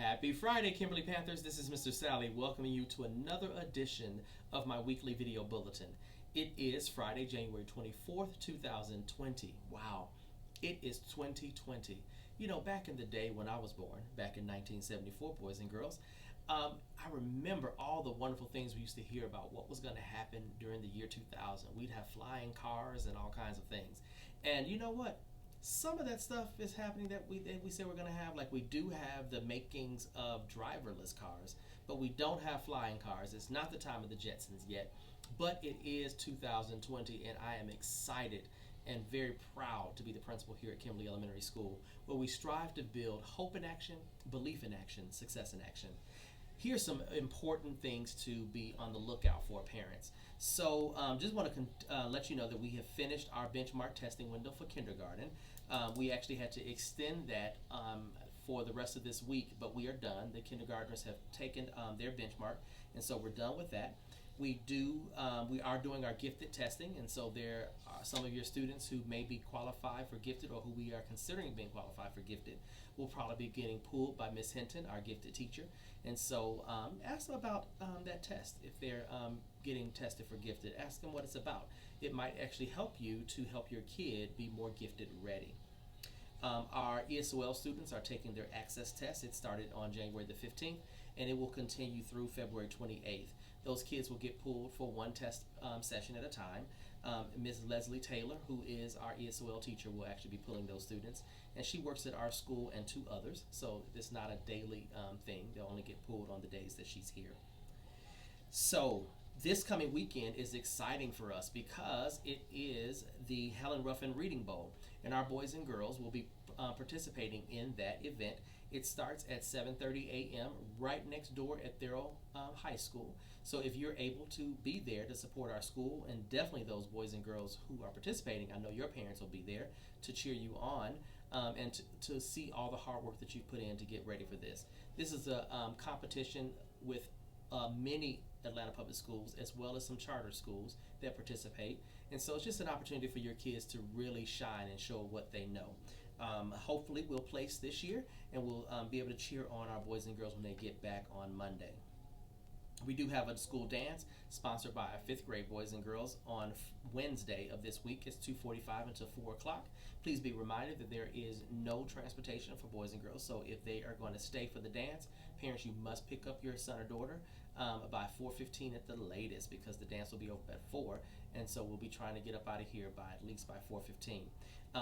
Happy Friday, Kimberly Panthers. This is Mr. Sally welcoming you to another edition of my weekly video bulletin. It is Friday, January 24th, 2020. Wow, it is 2020. You know, back in the day when I was born, back in 1974, boys and girls, I remember all the wonderful things we used to hear about what was going to happen during the year 2000. We'd have flying cars and all kinds of things. And you know what? Some of that stuff is happening that we say we're going to have. Like, we do have the makings of driverless cars, but we don't have flying cars. It's not the time of the Jetsons yet, but it is 2020, and I am excited and very proud to be the principal here at Kimberly Elementary School, where we strive to build hope in action, belief in action, success in action. Here's some important things to be on the lookout for, parents. So just want to let you know that we have finished our benchmark testing window for kindergarten. We actually had to extend that for the rest of this week, but we are done. The kindergartners have taken their benchmark, and so we're done with that. We are doing our gifted testing, and so there are some of your students who may be qualified for gifted, or who we are considering being qualified for gifted will probably be getting pulled by Miss Hinton, our gifted teacher. And so ask them about that test. If they're getting tested for gifted, ask them what it's about. It might actually help you to help your kid be more gifted ready. Our ESOL students are taking their access test. It started on January the 15th, and it will continue through February 28th. Those kids will get pulled for one test session at a time. Ms. Leslie Taylor, who is our ESOL teacher, will actually be pulling those students, and she works at our school and two others, so it's not a daily thing. They'll only get pulled on the days that she's here. So this coming weekend is exciting for us because it is the Helen Ruffin Reading Bowl, and our boys and girls will be participating in that event. It starts at 7:30 a.m. right next door at Thurl High School. So if you're able to be there to support our school, and definitely those boys and girls who are participating, I know your parents will be there to cheer you on and to see all the hard work that you put in to get ready for this. This is a competition with many Atlanta Public Schools, as well as some charter schools that participate. And so it's just an opportunity for your kids to really shine and show what they know. Hopefully we'll place this year, and we'll be able to cheer on our boys and girls when they get back on Monday. We do have a school dance sponsored by our 5th grade boys and girls on Wednesday of this week. It's 2:45 until 4 o'clock. Please be reminded that there is no transportation for boys and girls, so if they are going to stay for the dance, parents, you must pick up your son or daughter by 4:15 at the latest, because the dance will be over at 4, and so we'll be trying to get up out of here by at least by 4:15.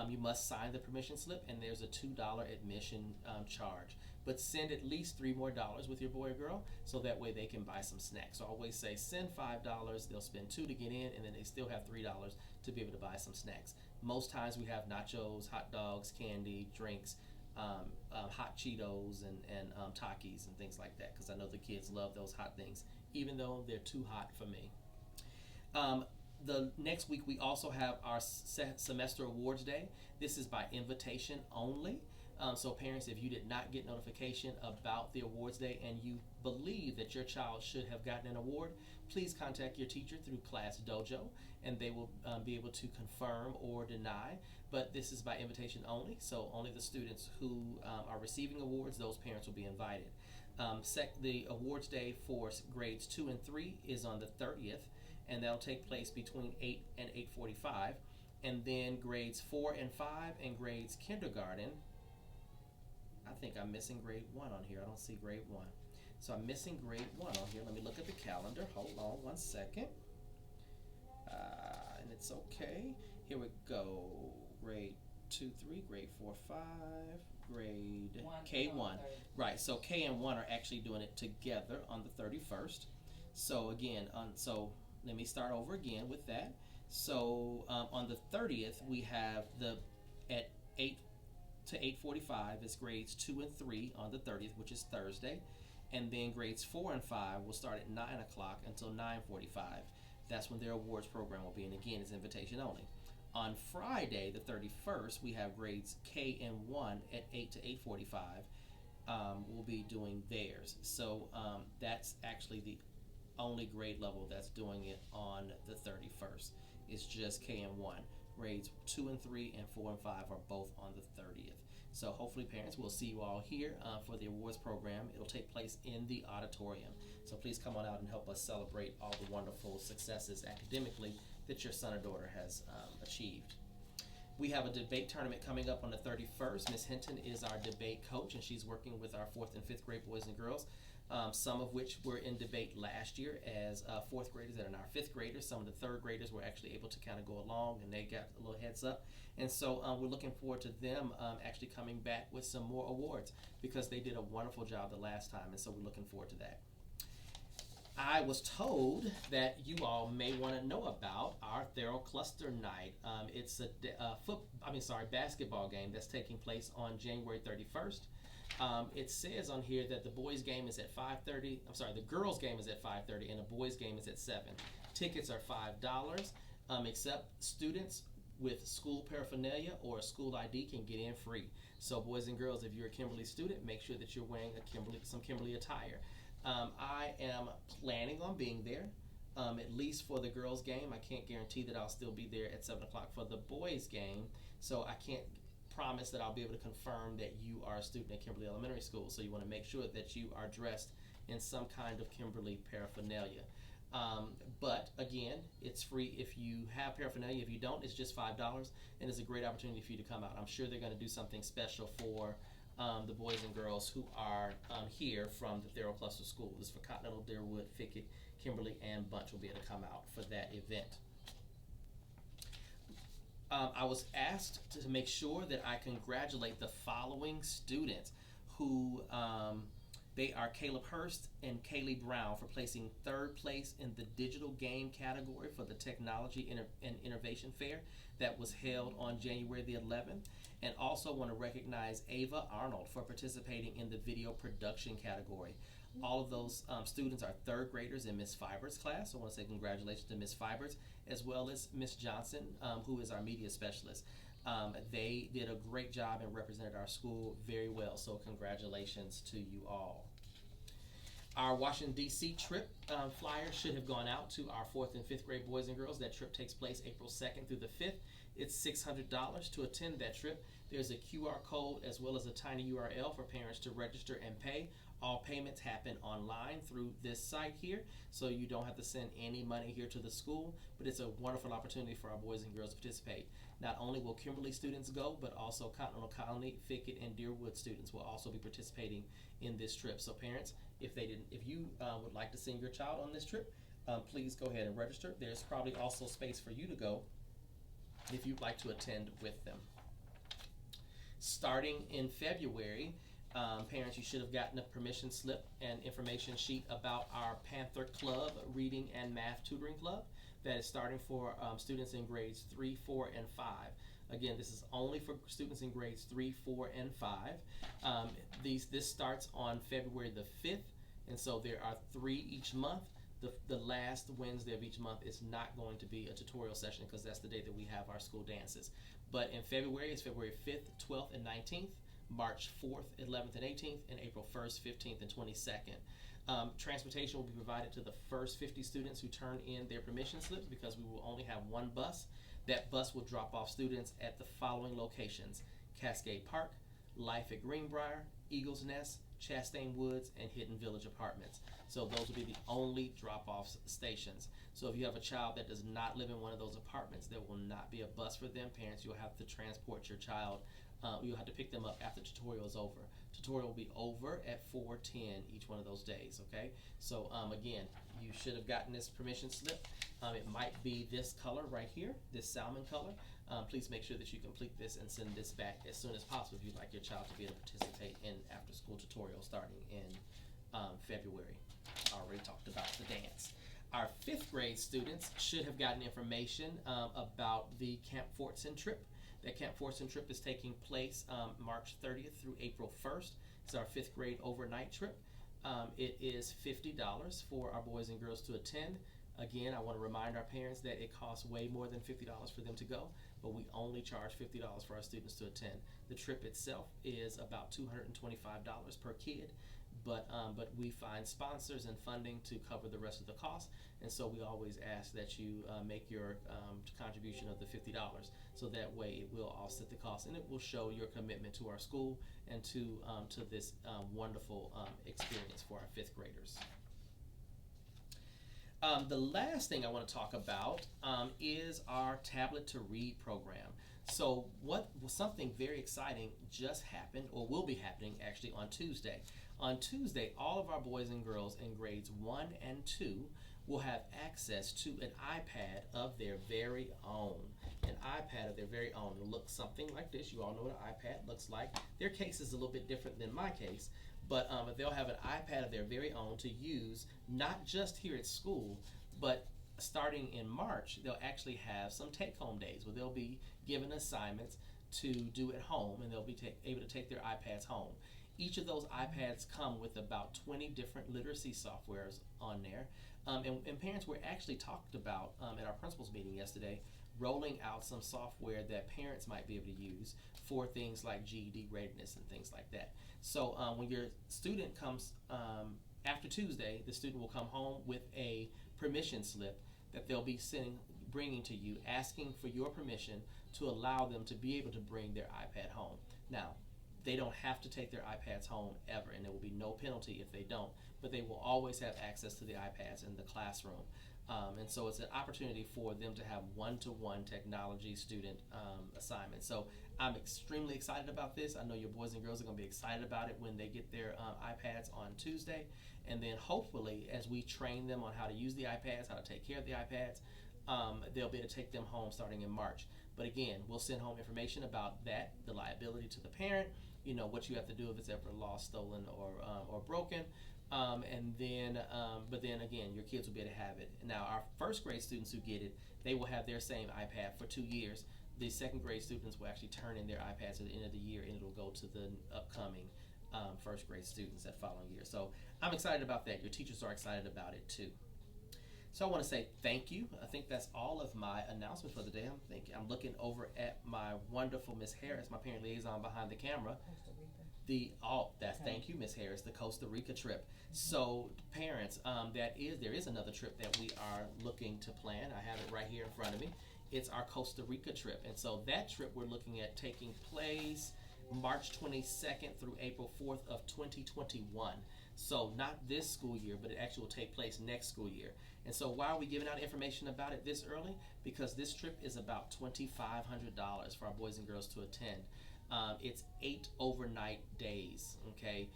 You must sign the permission slip, and there's a $2 admission charge. But send at least $3 more with your boy or girl, so that way they can buy some snacks. So I always say send $5, they'll spend $2 to get in, and then they still have $3 to be able to buy some snacks. Most times we have nachos, hot dogs, candy, drinks, hot Cheetos, and Takis and things like that, because I know the kids love those hot things, even though they're too hot for me. The next week we also have our semester awards day. This is by invitation only. So parents, if you did not get notification about the awards day and you believe that your child should have gotten an award, please contact your teacher through Class Dojo, and they will be able to confirm or deny. But this is by invitation only, so only the students who are receiving awards, those parents will be invited. The awards day for grades 2 and 3 is on the 30th, and that'll take place between 8 and 8:45. And then grades 4 and 5 and grades kindergarten, I think I'm missing grade 1 on here. I don't see grade 1. So I'm missing grade 1 on here. Let me look at the calendar. Hold on one second. And it's okay. Here we go. Grade 2, 3, grade 4, 5, grade K1. Right, so K and 1 are actually doing it together on the 31st. So again, so let me start over again with that. So on the 30th, we have at 8 to 8:45 is grades 2 and 3 on the 30th, which is Thursday, and then grades 4 and 5 will start at 9 o'clock until 9:45. That's when their awards program will be, and again, it's invitation only. On Friday, the 31st, we have grades K and 1 at 8 to 8:45. We'll be doing theirs. So that's actually the only grade level that's doing it on the 31st. It's just K and 1. Grades 2 and 3 and 4 and 5 are both on the 30th. So hopefully, parents, we'll see you all here for the awards program. It'll take place in the auditorium. So please come on out and help us celebrate all the wonderful successes academically that your son or daughter has achieved. We have a debate tournament coming up on the 31st. Miss Hinton is our debate coach, and she's working with our 4th and 5th grade boys and girls, some of which were in debate last year as 4th graders and our 5th graders. Some of the 3rd graders were actually able to kind of go along, and they got a little heads up. And so we're looking forward to them actually coming back with some more awards because they did a wonderful job the last time, and so we're looking forward to that. I was told that you all may want to know about our Thero Cluster Night. It's a basketball game that's taking place on January 31st. It says on here that the boys' game is at 5:30. The girls' game is at 5:30, and the boys' game is at 7. Tickets are $5, except students with school paraphernalia or a school ID can get in free. So, boys and girls, if you're a Kimberly student, make sure that you're wearing some Kimberly attire. I am planning on being there, at least for the girls' game. I can't guarantee that I'll still be there at 7 o'clock for the boys' game, so I can't promise that I'll be able to confirm that you are a student at Kimberly Elementary School. So you want to make sure that you are dressed in some kind of Kimberly paraphernalia. But again, it's free if you have paraphernalia. If you don't, it's just $5, and it's a great opportunity for you to come out. I'm sure they're going to do something special for the boys and girls who are here from the Thero Cluster School. This is for Continental, Deerwood, Fickett, Kimberly, and Bunch will be able to come out for that event. I was asked to make sure that I congratulate the following students who they are Caleb Hurst and Kaylee Brown for placing 3rd place in the digital game category for the Technology and Innovation Fair that was held on January the 11th. And also want to recognize Ava Arnold for participating in the video production category. All of those students are 3rd graders in Miss Fiber's class. So I want to say congratulations to Miss Fibers as well as Miss Johnson, who is our media specialist. They did a great job and represented our school very well. So congratulations to you all. Our Washington, D.C. trip flyer should have gone out to our 4th and 5th grade boys and girls. That trip takes place April 2nd through the 5th. It's $600 to attend that trip. There's a QR code as well as a tiny URL for parents to register and pay. All payments happen online through this site here, so you don't have to send any money here to the school, but it's a wonderful opportunity for our boys and girls to participate. Not only will Kimberly students go, but also Continental Colony, Fickett, and Deerwood students will also be participating in this trip. So parents, if you would like to send your child on this trip, please go ahead and register. There's probably also space for you to go if you'd like to attend with them. Starting in February, parents, you should have gotten a permission slip and information sheet about our Panther Club Reading and Math Tutoring Club that is starting for students in grades 3, 4, and 5. Again, this is only for students in grades 3, 4, and 5. This starts on February the 5th, and so there are 3 each month. The last Wednesday of each month is not going to be a tutorial session because that's the day that we have our school dances. But in February, it's February 5th, 12th, and 19th, March 4th, 11th, and 18th, and April 1st, 15th, and 22nd. Transportation will be provided to the first 50 students who turn in their permission slips because we will only have one bus. That bus will drop off students at the following locations: Cascade Park, Life at Greenbrier, Eagles Nest, Chastain Woods, and Hidden Village Apartments. So those will be the only drop-off stations. So if you have a child that does not live in one of those apartments, there will not be a bus for them. Parents, you'll have to transport your child. You'll have to pick them up after tutorial is over. Tutorial will be over at 4:10 each one of those days, okay? So again, you should have gotten this permission slip. It might be this color right here, this salmon color. Please make sure that you complete this and send this back as soon as possible if you'd like your child to be able to participate in after-school tutorial starting in February. I already talked about the dance. Our 5th grade students should have gotten information about the Camp Fortson trip. That Camp Fortson trip is taking place March 30th through April 1st. It's our 5th grade overnight trip. It is $50 for our boys and girls to attend. Again, I want to remind our parents that it costs way more than $50 for them to go. but we only charge $50 for our students to attend. The trip itself is about $225 per kid, but we find sponsors and funding to cover the rest of the cost, and so we always ask that you make your contribution of the $50, so that way it will offset the cost and it will show your commitment to our school and to this wonderful experience for our fifth graders. The last thing I want to talk about is our Tablet to Read program. So something very exciting just happened, or will be happening actually on Tuesday. On Tuesday, all of our boys and girls in grades 1 and 2 will have access to an iPad of their very own. An iPad of their very own. It'll look something like this. You all know what an iPad looks like. Their case is a little bit different than my case, but they'll have an iPad of their very own to use, not just here at school, but starting in March, they'll actually have some take-home days where they'll be given assignments to do at home, and they'll be able to take their iPads home. Each of those iPads come with about 20 different literacy softwares on there. And parents were actually talked about at our principals meeting yesterday, rolling out some software that parents might be able to use for things like GED readiness and things like that. So when your student comes after Tuesday, the student will come home with a permission slip that they'll be bringing to you, asking for your permission to allow them to be able to bring their iPad home. Now, they don't have to take their iPads home ever, and there will be no penalty if they don't, but they will always have access to the iPads in the classroom. And so it's an opportunity for them to have one-to-one technology student assignments. So I'm extremely excited about this. I know your boys and girls are going to be excited about it when they get their iPads on Tuesday. And then hopefully, as we train them on how to use the iPads, how to take care of the iPads, they'll be able to take them home starting in March. But again, we'll send home information about that, the liability to the parent, you know, what you have to do if it's ever lost, stolen, or broken. But then again, your kids will be able to have it. Now, our first grade students who get it, they will have their same iPad for 2 years. The second grade students will actually turn in their iPads at the end of the year, and it'll go to the upcoming first grade students that following year. So I'm excited about that. Your teachers are excited about it too. So I want to say thank you. I think that's all of my announcements for the day. I'm looking over at my wonderful Miss Harris, my parent liaison behind the camera. Thank you, Miss Harris, the Costa Rica trip. So parents, there is another trip that we are looking to plan. I have it right here in front of me. It's our Costa Rica trip, and so that trip we're looking at taking place March 22nd through April 4th of 2021. So not this school year, but it actually will take place next school year. And so why are we giving out information about it this early? Because this trip is about $2,500 for our boys and girls to attend. It's 8 overnight days, okay?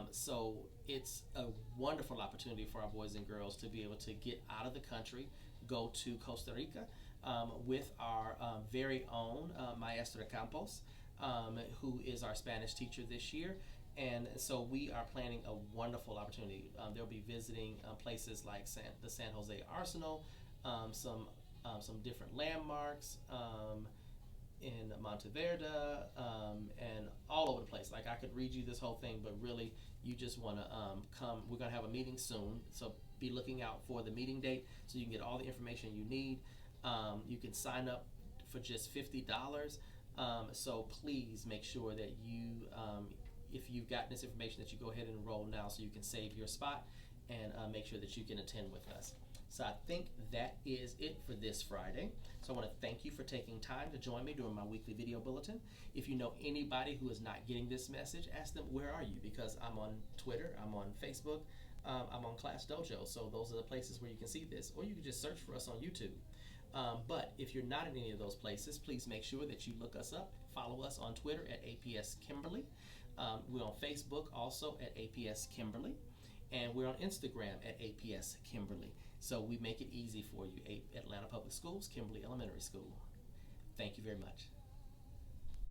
So it's a wonderful opportunity for our boys and girls to be able to get out of the country, go to Costa Rica with our very own Maestra Campos, who is our Spanish teacher this year. And so we are planning a wonderful opportunity. They'll be visiting places like the San Jose Arsenal, some different landmarks in Monteverde, and all over the place. Like, I could read you this whole thing, but really you just want to come. We're going to have a meeting soon, so be looking out for the meeting date so you can get all the information you need. You can sign up for just $50. So please make sure that you, if you've gotten this information, that you go ahead and enroll now so you can save your spot and make sure that you can attend with us. So I think that is it for this Friday. So I want to thank you for taking time to join me during my weekly video bulletin. If you know anybody who is not getting this message, ask them, where are you? Because I'm on Twitter, I'm on Facebook, I'm on Class Dojo. So those are the places where you can see this. Or you can just search for us on YouTube. But if you're not in any of those places, please make sure that you look us up. Follow us on Twitter at APS Kimberly. We're on Facebook also at APS Kimberly. And we're on Instagram at APS Kimberly. So we make it easy for you. Atlanta Public Schools, Kimberly Elementary School. Thank you very much.